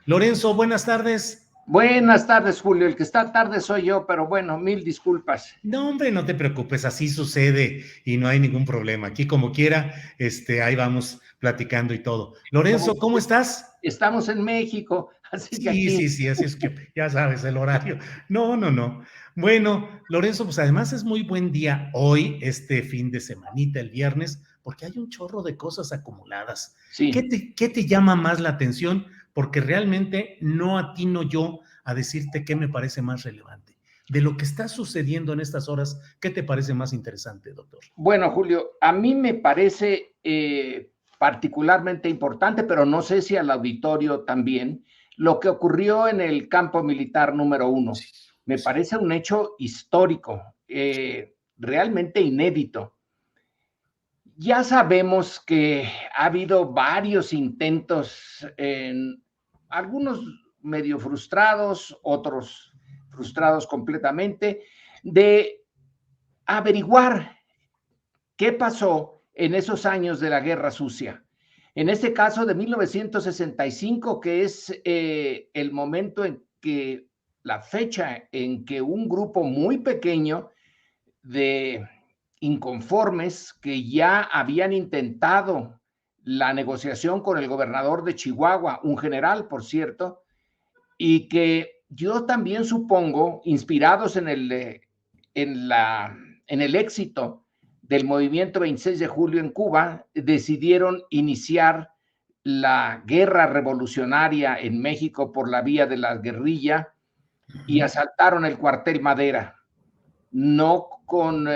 Lorenzo, buenas tardes. Buenas tardes, Julio. El que está tarde soy yo, pero bueno, mil disculpas. No, hombre, no te preocupes, así sucede y no hay ningún problema. Aquí como quiera, ahí vamos platicando y todo. Lorenzo, Como ¿cómo estás? estamos en México, así que Sí, aquí, sí, sí, así es que ya sabes el horario. No, no, no. Bueno, Lorenzo, pues además es muy buen día hoy, este fin de semanita, el viernes, porque hay un chorro de cosas acumuladas. ¿Qué sí. te llama más la atención? Porque realmente no atino yo a decirte qué me parece más relevante. De lo que está sucediendo en estas horas, ¿qué te parece más interesante, doctor? Bueno, Julio, a mí me parece particularmente importante, pero no sé si al auditorio también, lo que ocurrió en el campo militar número 1. Sí, Me sí. parece un hecho histórico, realmente inédito. Ya sabemos que ha habido varios intentos, algunos medio frustrados, otros frustrados completamente, de averiguar qué pasó en esos años de la Guerra Sucia. En este caso de 1965, que es el momento en que, la fecha en que un grupo muy pequeño de inconformes que ya habían intentado la negociación con el gobernador de Chihuahua, un general, por cierto, y que yo también supongo, inspirados en, la, en el éxito del movimiento 26 de julio en Cuba, decidieron iniciar la guerra revolucionaria en México por la vía de la guerrilla y Ujú. asaltaron el cuartel Madera, no con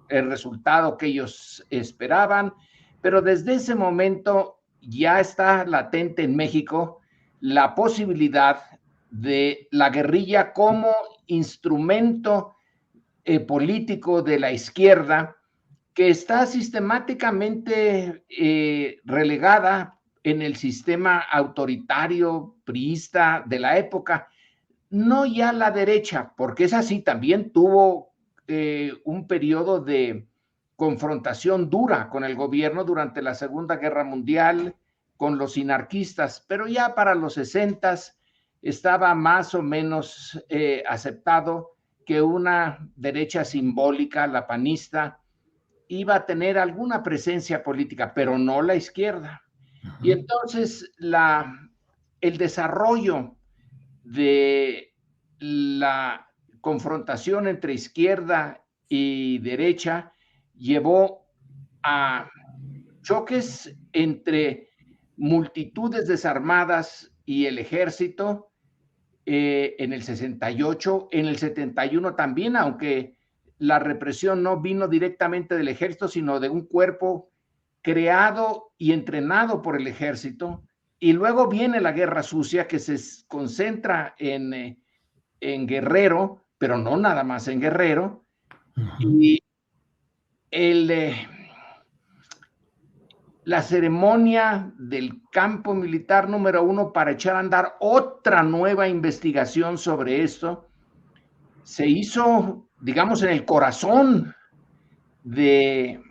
el resultado que ellos esperaban, pero desde ese momento ya está latente en México la posibilidad de la guerrilla como instrumento político de la izquierda que está sistemáticamente relegada en el sistema autoritario priista de la época, no ya la derecha, porque es así, también tuvo un periodo de confrontación dura con el gobierno durante la Segunda Guerra Mundial, con los sinarquistas, pero ya para los 60 estaba más o menos aceptado que una derecha simbólica, la panista, iba a tener alguna presencia política, pero no la izquierda. Y Ujú. entonces el desarrollo de la confrontación entre izquierda y derecha llevó a choques entre multitudes desarmadas y el ejército en el 68, en el 71 también, aunque la represión no vino directamente del ejército, sino de un cuerpo creado y entrenado por el ejército. Y luego viene la guerra sucia que se concentra en Guerrero, pero no nada más en Guerrero. Ujú. Y el, la ceremonia del campo militar número 1 para echar a andar otra nueva investigación sobre esto se hizo, digamos, en el corazón de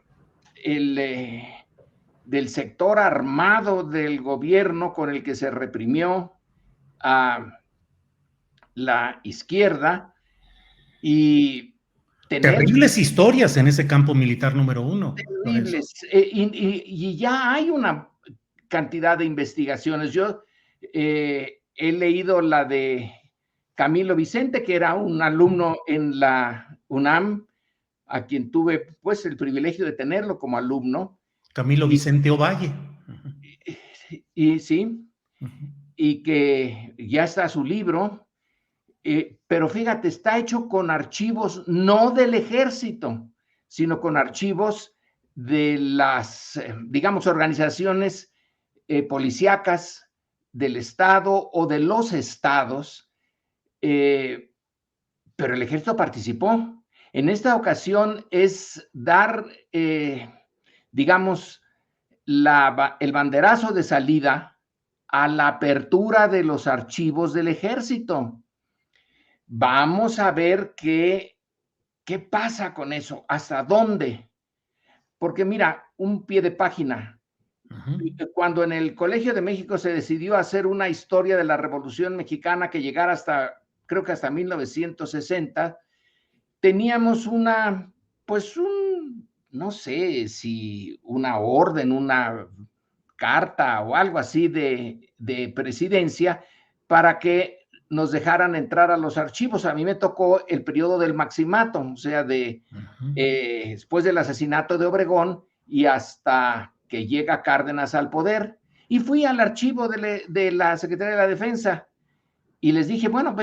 el, del sector armado del gobierno con el que se reprimió a la izquierda y tener Terribles historias en ese campo militar número 1, Lorenzo. terribles. Y ya hay una cantidad de investigaciones. Yo he leído la de Camilo Vicente, que era un alumno en la UNAM, a quien tuve pues el privilegio de tenerlo como alumno. Camilo Y, Vicente Ovalle. Ujú. y sí, Ujú. y que ya está su libro, pero fíjate, está hecho con archivos no del ejército, sino con archivos de las, digamos, organizaciones policíacas del Estado o de los estados, eh, pero el ejército participó. En esta ocasión es dar, digamos, el banderazo de salida a la apertura de los archivos del ejército. Vamos a ver qué pasa con eso, hasta dónde. Porque mira, un pie de página. Cuando en el Colegio de México se decidió hacer una historia de la Revolución Mexicana que llegara hasta, creo que hasta 1960, teníamos no sé si una orden, una carta o algo así de presidencia para que nos dejaran entrar a los archivos. A mí me tocó el periodo del maximato, o sea, después del asesinato de Obregón y hasta que llega Cárdenas al poder. Y fui al archivo de la Secretaría de la Defensa y les dije, bueno,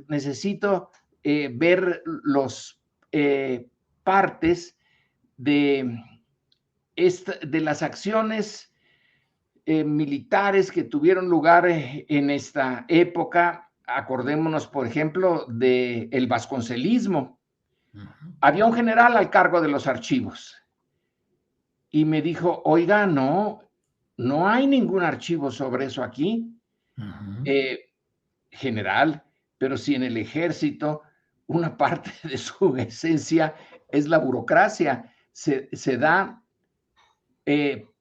necesito ver los partes de las acciones militares que tuvieron lugar en esta época. Acordémonos, por ejemplo, del vasconcelismo. Había un general al cargo de los archivos y me dijo, oiga, no hay ningún archivo sobre eso aquí. General, pero si en el ejército una parte de su esencia es la burocracia, se da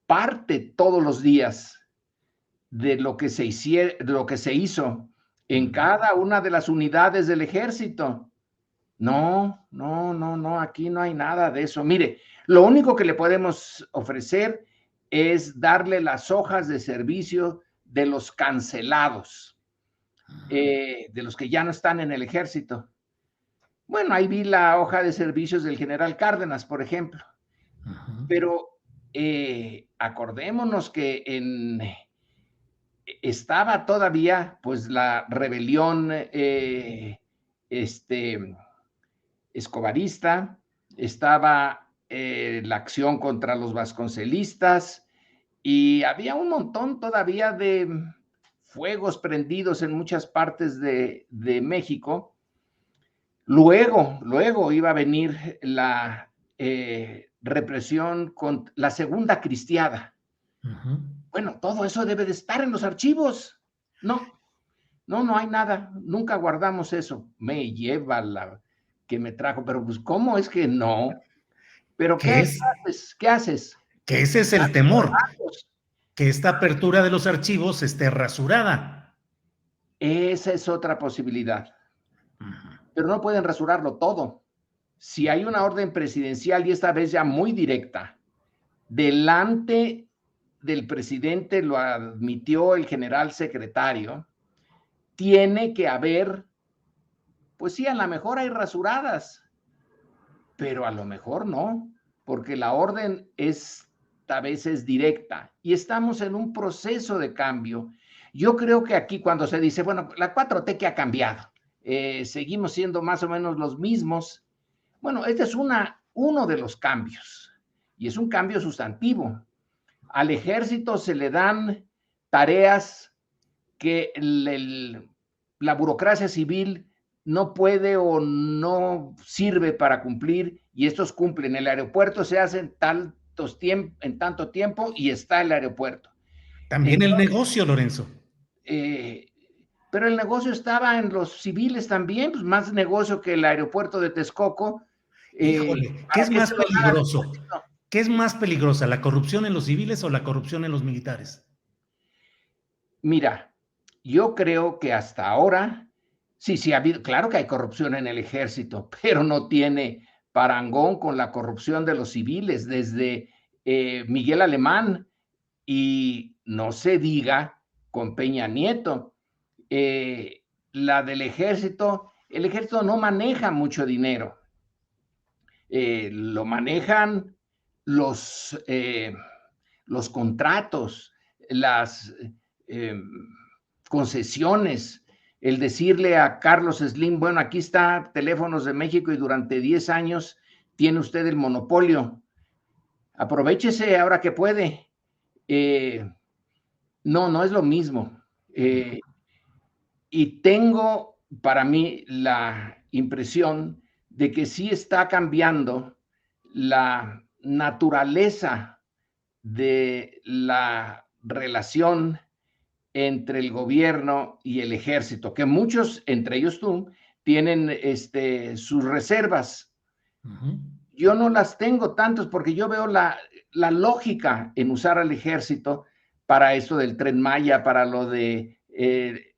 parte todos los días de lo que se hizo en cada una de las unidades del ejército. No, aquí no hay nada de eso. Mire, lo único que le podemos ofrecer es darle las hojas de servicio de los cancelados, de los que ya no están en el ejército. Bueno, ahí vi la hoja de servicios del general Cárdenas, por ejemplo. Pero acordémonos que estaba todavía pues la rebelión escobarista, estaba la acción contra los vasconcelistas y había un montón todavía de fuegos prendidos en muchas partes de México. Luego iba a venir la represión con la segunda cristiada. Bueno, todo eso debe de estar en los archivos. No hay nada, nunca guardamos eso. Me lleva la que me trajo, pero pues, ¿cómo es que no? ¿Pero qué haces? ¿Qué haces? Que ese es el temor, que esta apertura de los archivos esté rasurada. Esa es otra posibilidad. Pero no pueden rasurarlo todo. Si hay una orden presidencial, y esta vez ya muy directa, delante del presidente, lo admitió el general secretario, tiene que haber, pues sí, a lo mejor hay rasuradas, pero a lo mejor no, porque la orden esta vez es directa y estamos en un proceso de cambio. Yo creo que aquí cuando se dice, bueno, la 4T que ha cambiado, seguimos siendo más o menos los mismos. Bueno, este es uno de los cambios y es un cambio sustantivo. Al ejército se le dan tareas que la burocracia civil no puede o no sirve para cumplir y estos cumplen. El aeropuerto se hace en tanto tiempo y está el aeropuerto. También el negocio, Lorenzo. Pero el negocio estaba en los civiles también, pues más negocio que el aeropuerto de Texcoco. Híjole, ¿qué es más peligroso? ¿Qué es más peligrosa, la corrupción en los civiles o la corrupción en los militares? Mira, yo creo que hasta ahora, sí ha habido, claro que hay corrupción en el ejército, pero no tiene parangón con la corrupción de los civiles, desde Miguel Alemán y no se diga con Peña Nieto. La del ejército, el ejército no maneja mucho dinero, lo manejan los contratos, las concesiones, el decirle a Carlos Slim, bueno, aquí está Teléfonos de México y durante 10 años tiene usted el monopolio, aprovéchese ahora que puede. No es lo mismo. Y tengo para mí la impresión de que sí está cambiando la naturaleza de la relación entre el gobierno y el ejército, que muchos, entre ellos tú, tienen sus reservas. yo no las tengo tantos porque yo veo la lógica en usar al ejército para esto del Tren Maya, para lo de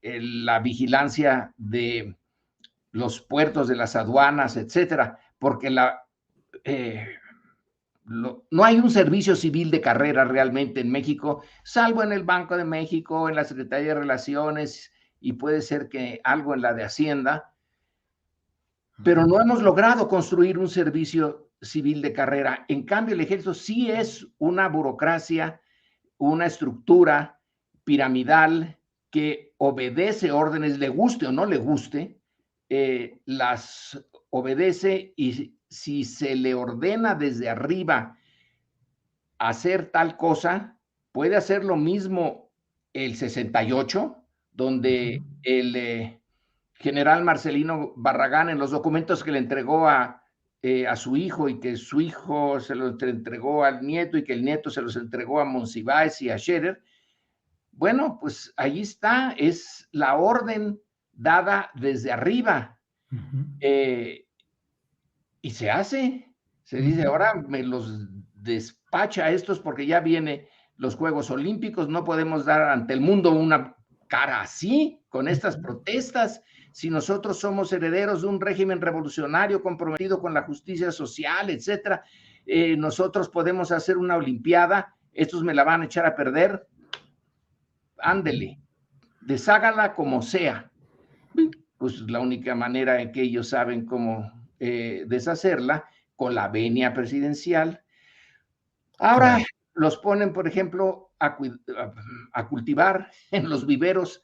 la vigilancia de los puertos, de las aduanas, etcétera, porque no hay un servicio civil de carrera realmente en México, salvo en el Banco de México, en la Secretaría de Relaciones y puede ser que algo en la de Hacienda, pero no hemos logrado construir un servicio civil de carrera. En cambio, el ejército sí es una burocracia, una estructura piramidal que obedece órdenes, le guste o no le guste, las obedece, y si se le ordena desde arriba hacer tal cosa, puede hacer lo mismo el 68, donde el general Marcelino Barragán, en los documentos que le entregó a su hijo y que su hijo se los entregó al nieto y que el nieto se los entregó a Monsiváis y a Scherer, bueno, pues ahí está, es la orden dada desde arriba. Y se hace, se dice, ahora me los despacha estos porque ya viene los Juegos Olímpicos, no podemos dar ante el mundo una cara así, con estas protestas, si nosotros somos herederos de un régimen revolucionario comprometido con la justicia social, etcétera, nosotros podemos hacer una olimpiada, estos me la van a echar a perder, ándele, deshágala como sea. Pues la única manera en que ellos saben cómo deshacerla, con la venia presidencial. Ahora claro, los ponen, por ejemplo, a cultivar en los viveros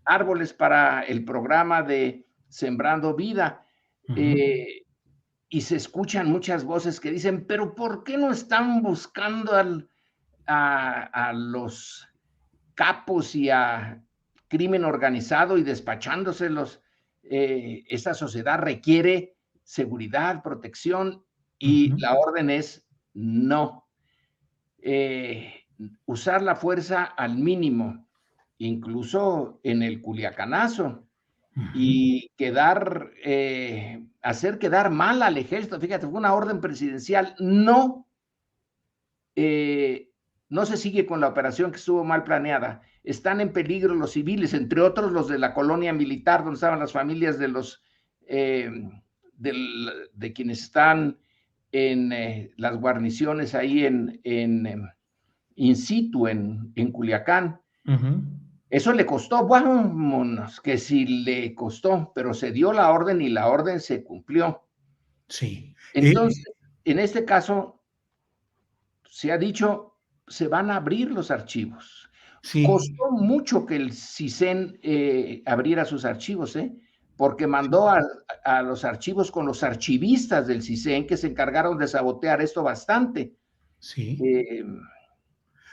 árboles para el programa de Sembrando Vida. Y se escuchan muchas voces que dicen, pero ¿por qué no están buscando a los capos y a crimen organizado y despachándoselos? Esta sociedad requiere seguridad, protección, y la orden es no. Usar la fuerza al mínimo, incluso en el Culiacanazo, y hacer quedar mal al ejército. Fíjate, fue una orden presidencial, no se sigue con la operación que estuvo mal planeada. Están en peligro los civiles, entre otros los de la colonia militar, donde estaban las familias de los de quienes están en las guarniciones ahí in situ en Culiacán. Eso le costó, vámonos, que sí le costó, pero se dio la orden y la orden se cumplió. Sí. Entonces, en este caso, se ha dicho, se van a abrir los archivos. Sí. Costó mucho que el CISEN abriera sus archivos, porque mandó a los archivos con los archivistas del CISEN, que se encargaron de sabotear esto bastante. Sí.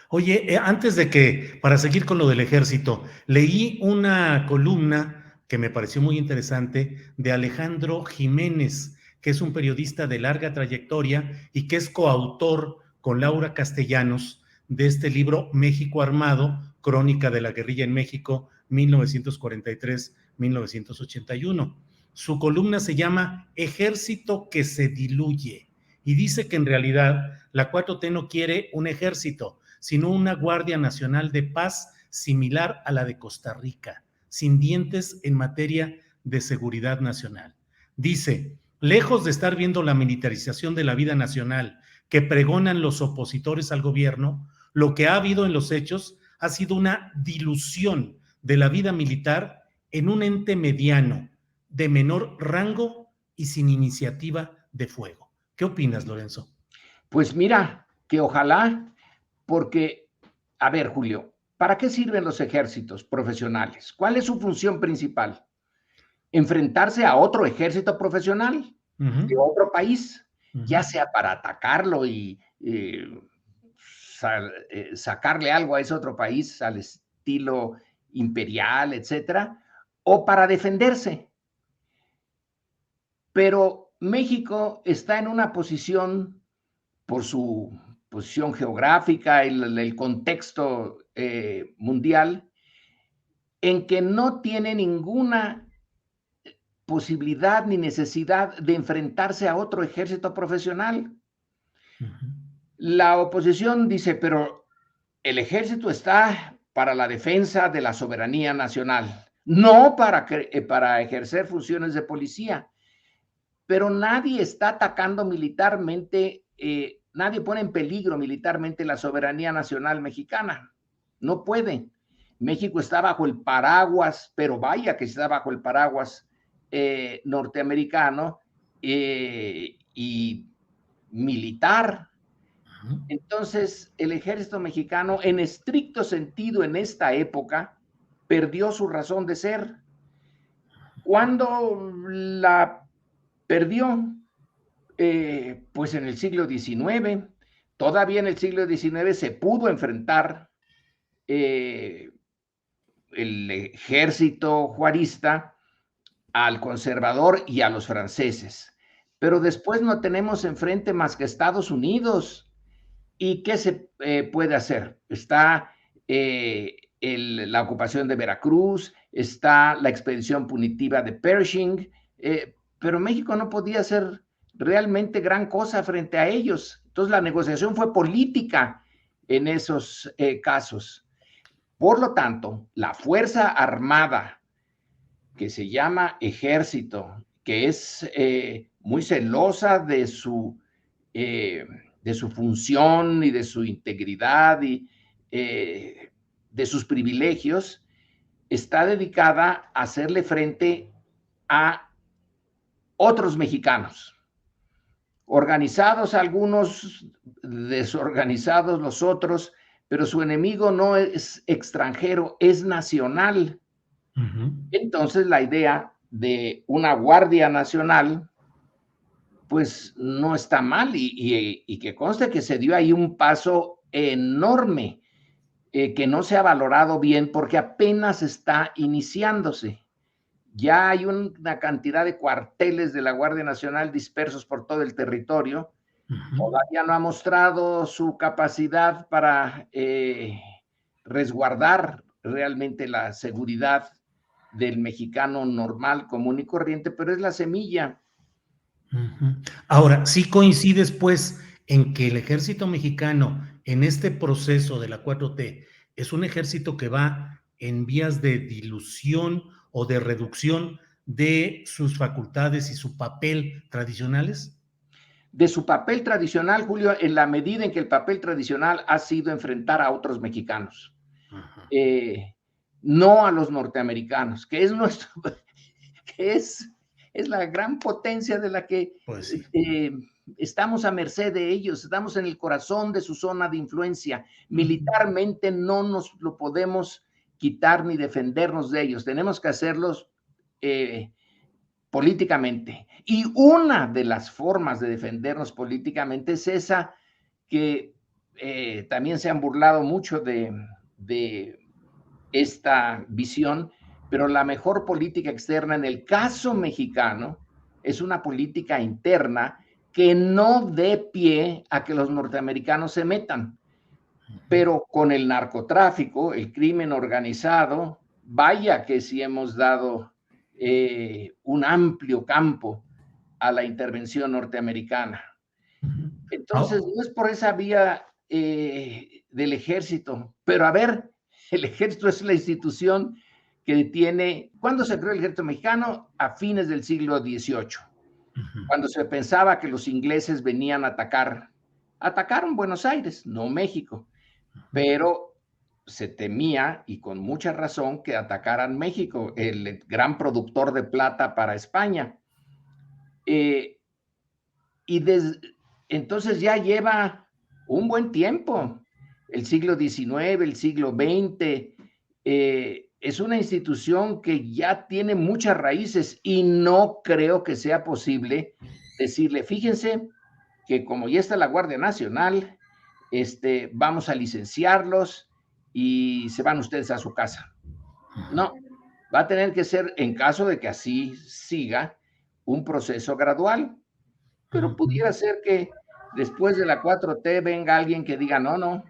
Oye, antes de que, para seguir con lo del ejército, leí una columna que me pareció muy interesante de Alejandro Jiménez, que es un periodista de larga trayectoria y que es coautor con Laura Castellanos de este libro México Armado, Crónica de la Guerrilla en México, 1943-1981. Su columna se llama Ejército que se diluye y dice que en realidad la 4T no quiere un ejército, sino una Guardia Nacional de Paz similar a la de Costa Rica, sin dientes en materia de seguridad nacional. Dice, lejos de estar viendo la militarización de la vida nacional que pregonan los opositores al gobierno, lo que ha habido en los hechos ha sido una dilución de la vida militar en un ente mediano, de menor rango y sin iniciativa de fuego. ¿Qué opinas, Lorenzo? Pues mira, que ojalá, porque, a ver, Julio, ¿para qué sirven los ejércitos profesionales? ¿Cuál es su función principal? Enfrentarse a otro ejército profesional de otro país, ya sea para atacarlo y sacarle algo a ese otro país al estilo imperial, etcétera, o para defenderse. Pero México está en una posición, por su posición geográfica, el contexto mundial, en que no tiene ninguna posibilidad ni necesidad de enfrentarse a otro ejército profesional. La oposición dice, pero el ejército está para la defensa de la soberanía nacional, no para ejercer funciones de policía. Pero nadie está atacando militarmente, nadie pone en peligro militarmente la soberanía nacional mexicana. No puede. México está bajo el paraguas, pero vaya que está bajo el paraguas norteamericano y militar. Entonces, el ejército mexicano, en estricto sentido, en esta época, perdió su razón de ser. ¿Cuándo la perdió? Pues en el siglo XIX. Todavía en el siglo XIX se pudo enfrentar el ejército juarista al conservador y a los franceses. Pero después no tenemos enfrente más que Estados Unidos. ¿Y qué se puede hacer? Está la ocupación de Veracruz, está la expedición punitiva de Pershing, pero México no podía hacer realmente gran cosa frente a ellos. Entonces la negociación fue política en esos casos. Por lo tanto, la Fuerza Armada, que se llama Ejército, que es muy celosa de su función y de su integridad y de sus privilegios, está dedicada a hacerle frente a otros mexicanos, organizados algunos, desorganizados los otros, pero su enemigo no es extranjero, es nacional. Entonces la idea de una Guardia Nacional pues no está mal y que conste que se dio ahí un paso enorme que no se ha valorado bien porque apenas está iniciándose. Ya hay una cantidad de cuarteles de la Guardia Nacional dispersos por todo el territorio. Todavía no ha mostrado su capacidad para resguardar realmente la seguridad del mexicano normal, común y corriente, pero es la semilla. Ahora, sí coincides pues en que el ejército mexicano en este proceso de la 4T es un ejército que va en vías de dilución o de reducción de sus facultades y su papel tradicionales. De su papel tradicional, Julio, en la medida en que el papel tradicional ha sido enfrentar a otros mexicanos, no a los norteamericanos, que es nuestro, que es la gran potencia de la que pues sí. Estamos a merced de ellos, estamos en el corazón de su zona de influencia. Militarmente no nos lo podemos quitar ni defendernos de ellos, tenemos que hacerlos políticamente. Y una de las formas de defendernos políticamente es esa que también se han burlado mucho de esta visión, pero la mejor política externa en el caso mexicano es una política interna que no dé pie a que los norteamericanos se metan. Pero con el narcotráfico, el crimen organizado, vaya que sí hemos dado un amplio campo a la intervención norteamericana. Entonces, no es por esa vía del ejército, pero a ver, el ejército es la institución que tiene, ¿cuándo se creó el ejército mexicano? A fines del siglo XVIII, cuando se pensaba que los ingleses venían a atacar. Atacaron Buenos Aires, no México, pero se temía, y con mucha razón, que atacaran México, el gran productor de plata para España. Entonces ya lleva un buen tiempo, el siglo XIX, el siglo XX, es una institución que ya tiene muchas raíces y no creo que sea posible decirle, fíjense que como ya está la Guardia Nacional, vamos a licenciarlos y se van ustedes a su casa. No, va a tener que ser, en caso de que así siga, un proceso gradual. Pero pudiera ser que después de la 4T venga alguien que diga, no,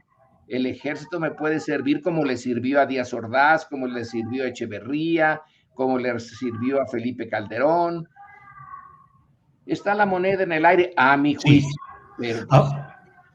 el ejército me puede servir como le sirvió a Díaz Ordaz, como le sirvió a Echeverría, como le sirvió a Felipe Calderón. Está la moneda en el aire, a mi juicio. Sí. Pero pues,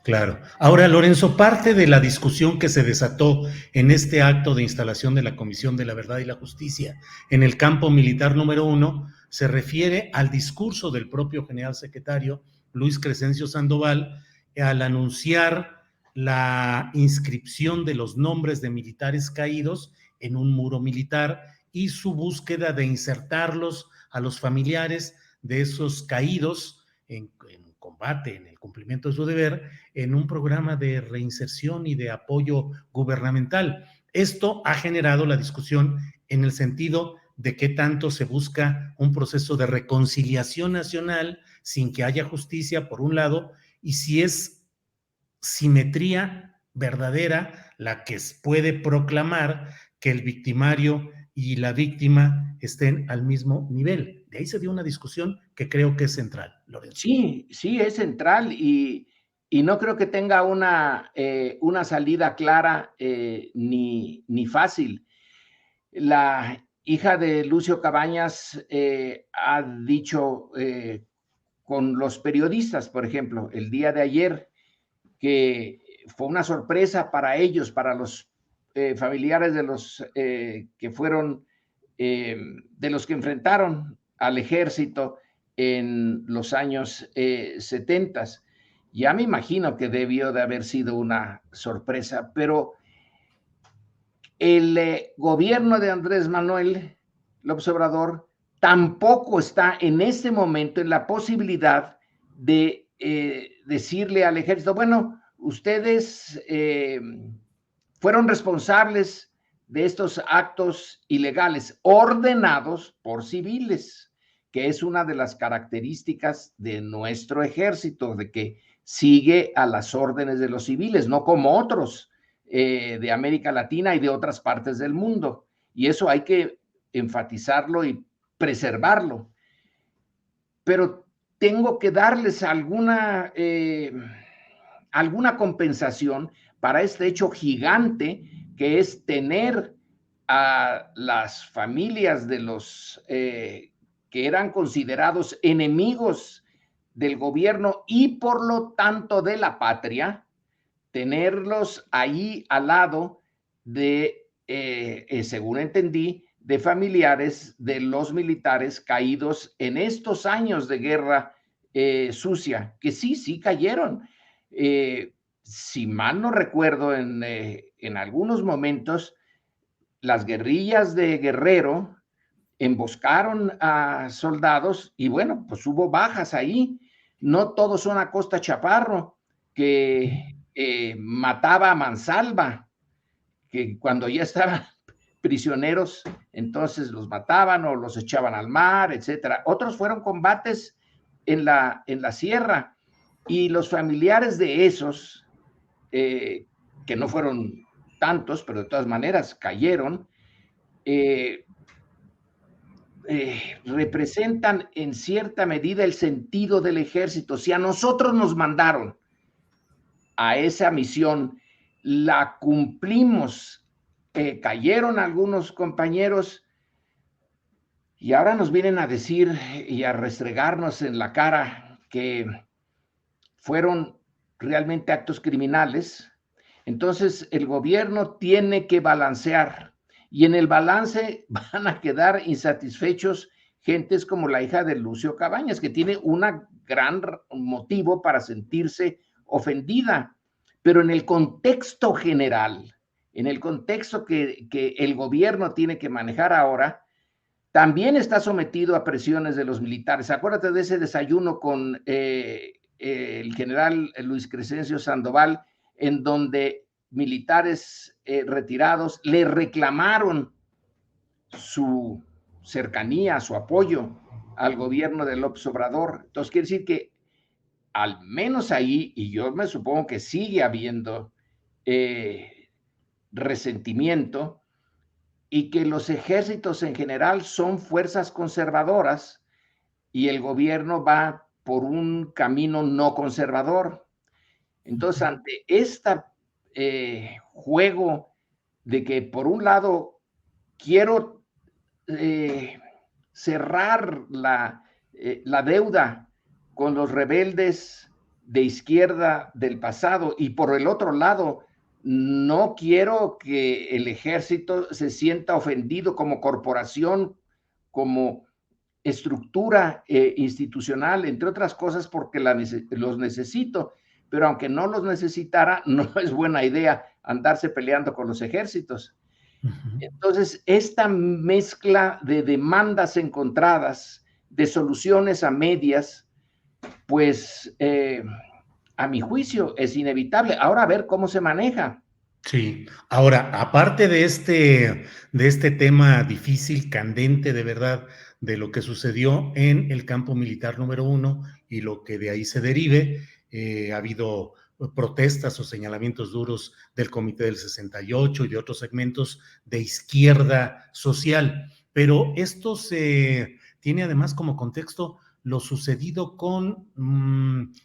Claro. Ahora, Lorenzo, parte de la discusión que se desató en este acto de instalación de la Comisión de la Verdad y la Justicia en el campo militar número 1 se refiere al discurso del propio general secretario Luis Crescencio Sandoval al anunciar la inscripción de los nombres de militares caídos en un muro militar y su búsqueda de insertarlos a los familiares de esos caídos en combate, en el cumplimiento de su deber, en un programa de reinserción y de apoyo gubernamental. Esto ha generado la discusión en el sentido de qué tanto se busca un proceso de reconciliación nacional sin que haya justicia, por un lado, y si es simetría verdadera la que puede proclamar que el victimario y la víctima estén al mismo nivel. De ahí se dio una discusión que creo que es central, Lorenzo. Sí, sí, es central y no creo que tenga una salida clara ni fácil. La hija de Lucio Cabañas ha dicho con los periodistas, por ejemplo, el día de ayer, que fue una sorpresa para ellos, para los familiares de los que fueron, de los que enfrentaron al ejército en los años 70. Ya me imagino que debió de haber sido una sorpresa, pero el gobierno de Andrés Manuel López Obrador tampoco está en este momento en la posibilidad de decirle al ejército, bueno, ustedes fueron responsables de estos actos ilegales ordenados por civiles, que es una de las características de nuestro ejército, de que sigue a las órdenes de los civiles, no como otros de América Latina y de otras partes del mundo. Y eso hay que enfatizarlo y preservarlo. Pero tengo que darles alguna compensación para este hecho gigante que es tener a las familias de los que eran considerados enemigos del gobierno y por lo tanto de la patria, tenerlos ahí al lado de, según entendí, de familiares de los militares caídos en estos años de guerra sucia, que sí cayeron. Si mal no recuerdo, en algunos momentos, las guerrillas de Guerrero emboscaron a soldados y bueno, pues hubo bajas ahí. No todos son Acosta Chaparro, que mataba a mansalva, que cuando ya estaban prisioneros, entonces los mataban o los echaban al mar, etcétera. Otros fueron combates en la sierra y los familiares de esos, que no fueron tantos, pero de todas maneras cayeron, representan en cierta medida el sentido del ejército. Si a nosotros nos mandaron a esa misión, la cumplimos, cayeron algunos compañeros y ahora nos vienen a decir y a restregarnos en la cara que fueron realmente actos criminales. Entonces el gobierno tiene que balancear y en el balance van a quedar insatisfechos gentes como la hija de Lucio Cabañas, que tiene un gran motivo para sentirse ofendida, pero en el contexto general, en el contexto que el gobierno tiene que manejar ahora, también está sometido a presiones de los militares. Acuérdate de ese desayuno con el general Luis Crescencio Sandoval, en donde militares retirados le reclamaron su cercanía, su apoyo al gobierno de López Obrador. Entonces quiere decir que al menos ahí, y yo me supongo que sigue habiendo resentimiento, y que los ejércitos en general son fuerzas conservadoras y el gobierno va por un camino no conservador. Entonces, ante este juego de que por un lado quiero cerrar la deuda con los rebeldes de izquierda del pasado, y por el otro lado, no quiero que el ejército se sienta ofendido como corporación, como estructura institucional, entre otras cosas porque los necesito, pero aunque no los necesitara, no es buena idea andarse peleando con los ejércitos. Entonces, esta mezcla de demandas encontradas, de soluciones a medias, pues a mi juicio es inevitable. Ahora a ver cómo se maneja. Sí, ahora, aparte de este tema difícil, candente de verdad, de lo que sucedió en el campo militar número 1 y lo que de ahí se derive, ha habido protestas o señalamientos duros del Comité del 68 y de otros segmentos de izquierda social, pero esto se tiene además como contexto lo sucedido con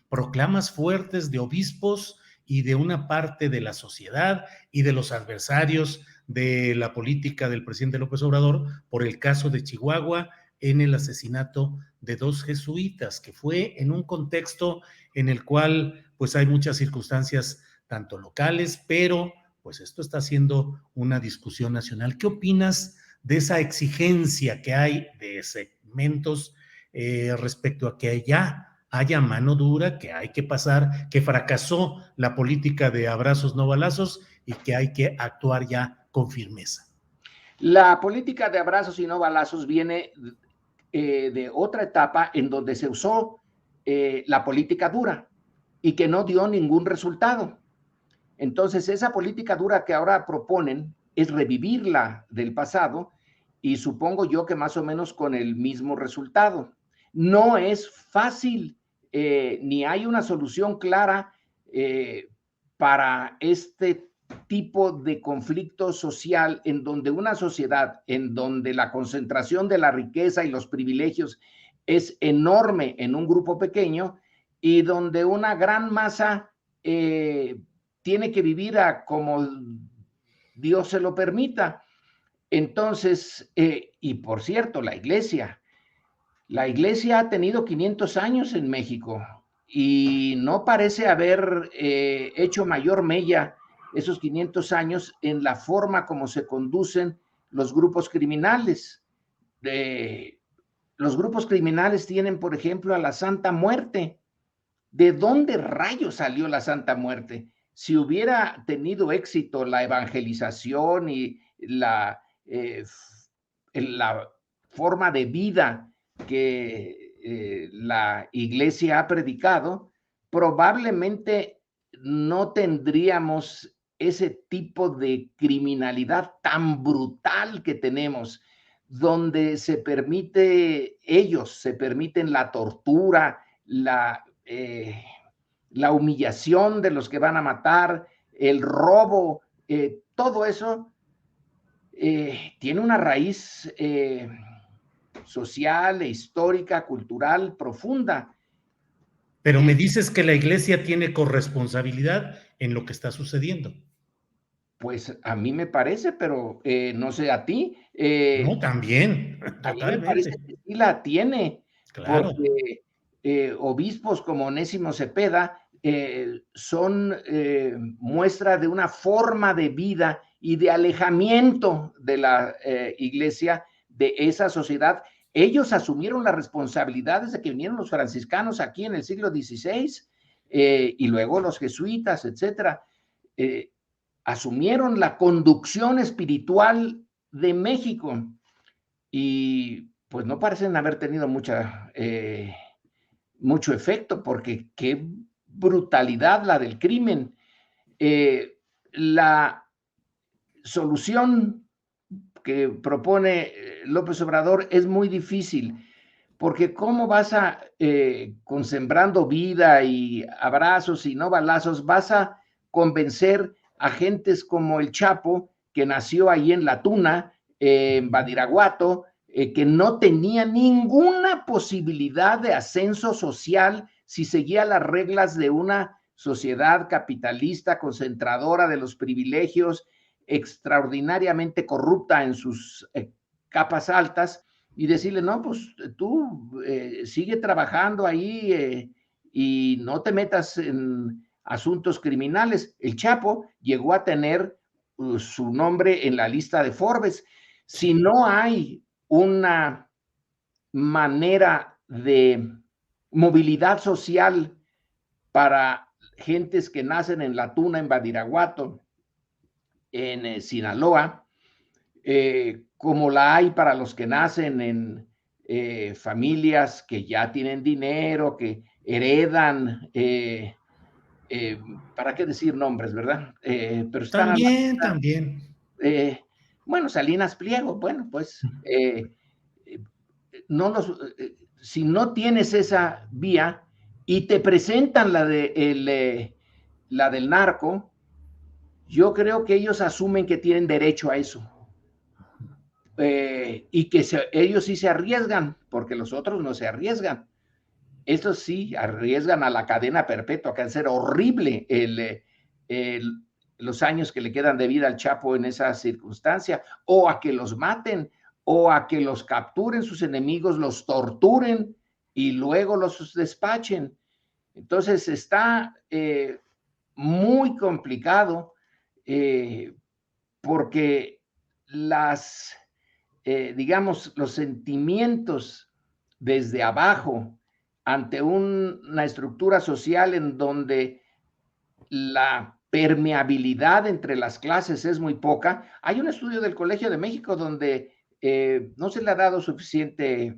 proclamas fuertes de obispos y de una parte de la sociedad y de los adversarios de la política del presidente López Obrador por el caso de Chihuahua en el asesinato de 2 jesuitas, que fue en un contexto en el cual pues hay muchas circunstancias tanto locales, pero pues esto está siendo una discusión nacional. ¿Qué opinas de esa exigencia que hay de segmentos respecto a que ya haya mano dura, que hay que pasar, que fracasó la política de abrazos no balazos y que hay que actuar ya con firmeza? La política de abrazos y no balazos viene de otra etapa en donde se usó la política dura y que no dio ningún resultado. Entonces, esa política dura que ahora proponen es revivirla del pasado, y supongo yo que más o menos con el mismo resultado. No es fácil, ni hay una solución clara para este tipo de conflicto social en donde una sociedad, en donde la concentración de la riqueza y los privilegios es enorme en un grupo pequeño, y donde una gran masa tiene que vivir a como Dios se lo permita. Entonces, y por cierto, la iglesia ha tenido 500 años en México y no parece haber hecho mayor mella esos 500 años en la forma como se conducen los grupos criminales. Los grupos criminales tienen, por ejemplo, a la Santa Muerte. ¿De dónde rayos salió la Santa Muerte? Si hubiera tenido éxito la evangelización y la forma de vida que la iglesia ha predicado, probablemente no tendríamos ese tipo de criminalidad tan brutal que tenemos, donde ellos se permiten la tortura, la humillación de los que van a matar, el robo, todo eso tiene una raíz social e histórica, cultural profunda. Pero me dices que la iglesia tiene corresponsabilidad en lo que está sucediendo. Pues a mí me parece, pero no sé a ti. No, también, A mí me parece totalmente. que sí la tiene, Claro. porque obispos como Onésimo Cepeda son muestra de una forma de vida y de alejamiento de la iglesia, de esa sociedad. Ellos asumieron las responsabilidades de que vinieron los franciscanos aquí en el siglo XVI y luego los jesuitas, etcétera. Asumieron la conducción espiritual de México y pues no parecen haber tenido mucho efecto, porque qué brutalidad la del crimen. La solución que propone López Obrador es muy difícil, porque ¿cómo vas con Sembrando Vida y abrazos y no balazos, vas a convencer a gentes como el Chapo, que nació ahí en La Tuna, en Badiraguato, que no tenía ninguna posibilidad de ascenso social si seguía las reglas de una sociedad capitalista concentradora de los privilegios, extraordinariamente corrupta en sus capas altas y decirle, no, pues tú sigue trabajando ahí y no te metas en asuntos criminales. El Chapo llegó a tener su nombre en la lista de Forbes. Si no hay una manera de movilidad social para gentes que nacen en La Tuna, en Badiraguato, en Sinaloa, como la hay para los que nacen en familias que ya tienen dinero, que heredan, ¿para qué decir nombres, verdad? Pero están También. Bueno, Salinas Pliego, bueno, pues no nos, si no tienes esa vía y te presentan la del narco, yo creo que ellos asumen que tienen derecho a eso. Y que ellos sí se arriesgan, porque los otros no se arriesgan. Estos sí arriesgan a la cadena perpetua, que va a ser horrible los años que le quedan de vida al Chapo en esa circunstancia, o a que los maten, o a que los capturen sus enemigos, los torturen y luego los despachen. Entonces está muy complicado porque digamos, los sentimientos desde abajo ante una estructura social en donde la permeabilidad entre las clases es muy poca. Hay un estudio del Colegio de México donde no se le ha dado suficiente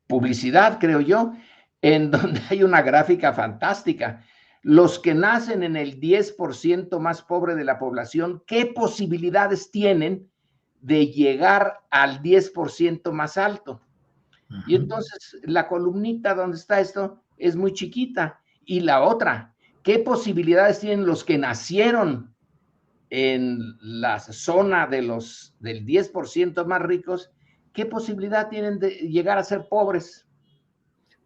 publicidad, creo yo, en donde hay una gráfica fantástica. Los que nacen en el 10% más pobre de la población, ¿qué posibilidades tienen de llegar al 10% más alto? Y entonces la columnita donde está esto es muy chiquita. Y la otra, ¿qué posibilidades tienen los que nacieron en la zona del 10% más ricos? ¿Qué posibilidad tienen de llegar a ser pobres?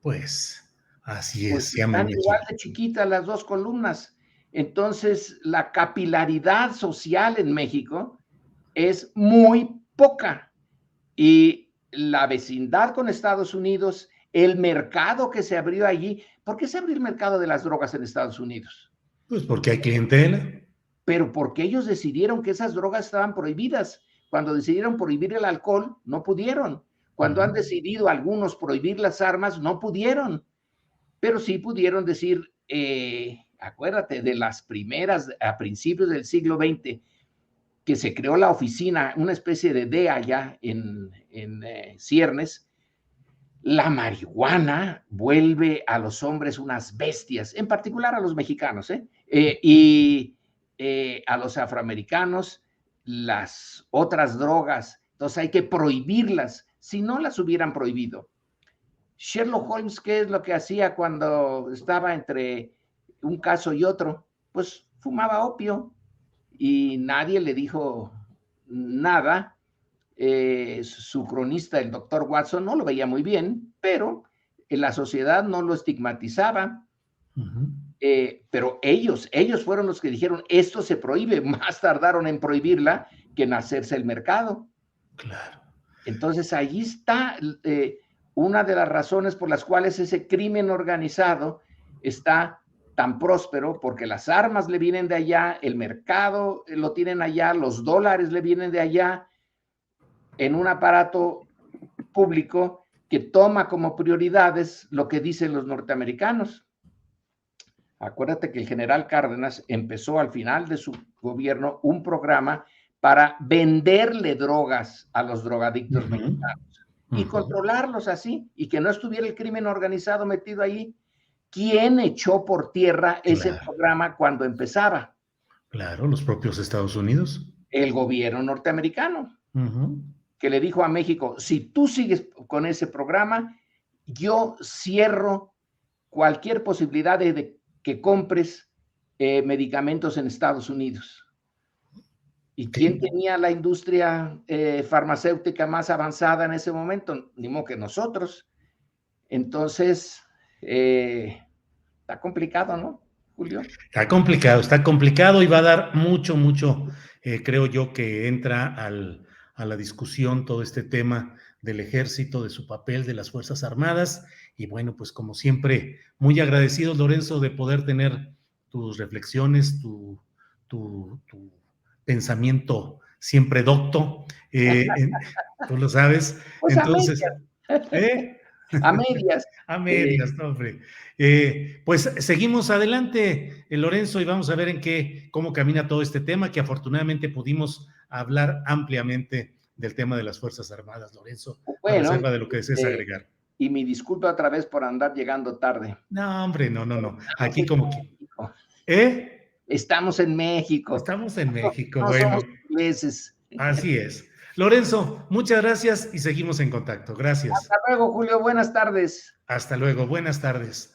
Pues así Pues es, están igual de chiquitas las dos columnas. Entonces, la capilaridad social en México es muy poca. Y la vecindad con Estados Unidos, el mercado que se abrió allí, ¿por qué se abrió el mercado de las drogas en Estados Unidos? Pues porque hay clientela. Pero porque ellos decidieron que esas drogas estaban prohibidas. Cuando decidieron prohibir el alcohol, no pudieron. Cuando han decidido algunos prohibir las armas, no pudieron. Pero sí pudieron decir, acuérdate de las primeras, a principios del siglo XX, que se creó la oficina, una especie de DEA allá en Ciernes. La marihuana vuelve a los hombres unas bestias, en particular a los mexicanos, y a los afroamericanos las otras drogas. Entonces hay que prohibirlas, si no las hubieran prohibido. Sherlock Holmes, ¿qué es lo que hacía cuando estaba entre un caso y otro? Pues fumaba opio y nadie le dijo nada. Su cronista, el doctor Watson, no lo veía muy bien, pero la sociedad no lo estigmatizaba. Pero ellos fueron los que dijeron, esto se prohíbe. Más tardaron en prohibirla que en hacerse el mercado. Claro. Entonces, allí está una de las razones por las cuales ese crimen organizado está tan próspero, porque las armas le vienen de allá, el mercado lo tienen allá, los dólares le vienen de allá, en un aparato público que toma como prioridades lo que dicen los norteamericanos. Acuérdate que el general Cárdenas empezó al final de su gobierno un programa para venderle drogas a los drogadictos mexicanos y controlarlos así, y que no estuviera el crimen organizado metido ahí. ¿Quién echó por tierra ese programa cuando empezaba? Claro, los propios Estados Unidos. El gobierno norteamericano, que le dijo a México, si tú sigues con ese programa, yo cierro cualquier posibilidad de que compres medicamentos en Estados Unidos. ¿Y quién tenía la industria farmacéutica más avanzada en ese momento? Ni modo que nosotros. Entonces, está complicado, ¿no, Julio? Está complicado y va a dar mucho, creo yo, que entra a la discusión todo este tema del ejército, de su papel, de las Fuerzas Armadas. Y bueno, pues como siempre, muy agradecidos, Lorenzo, de poder tener tus reflexiones, tu pensamiento siempre docto. Tú lo sabes. Pues Entonces, a medias. A medias, no, hombre. Pues seguimos adelante, Lorenzo, y vamos a ver cómo camina todo este tema, que afortunadamente pudimos hablar ampliamente del tema de las Fuerzas Armadas, Lorenzo, a reserva de lo que desees agregar. Y mi disculpa otra vez por andar llegando tarde. No, hombre, no. Aquí como que... Estamos en México. Estamos en México, no bueno. Somos ingleses. Así es. Lorenzo, muchas gracias y seguimos en contacto. Gracias. Hasta luego, Julio. Buenas tardes. Hasta luego. Buenas tardes.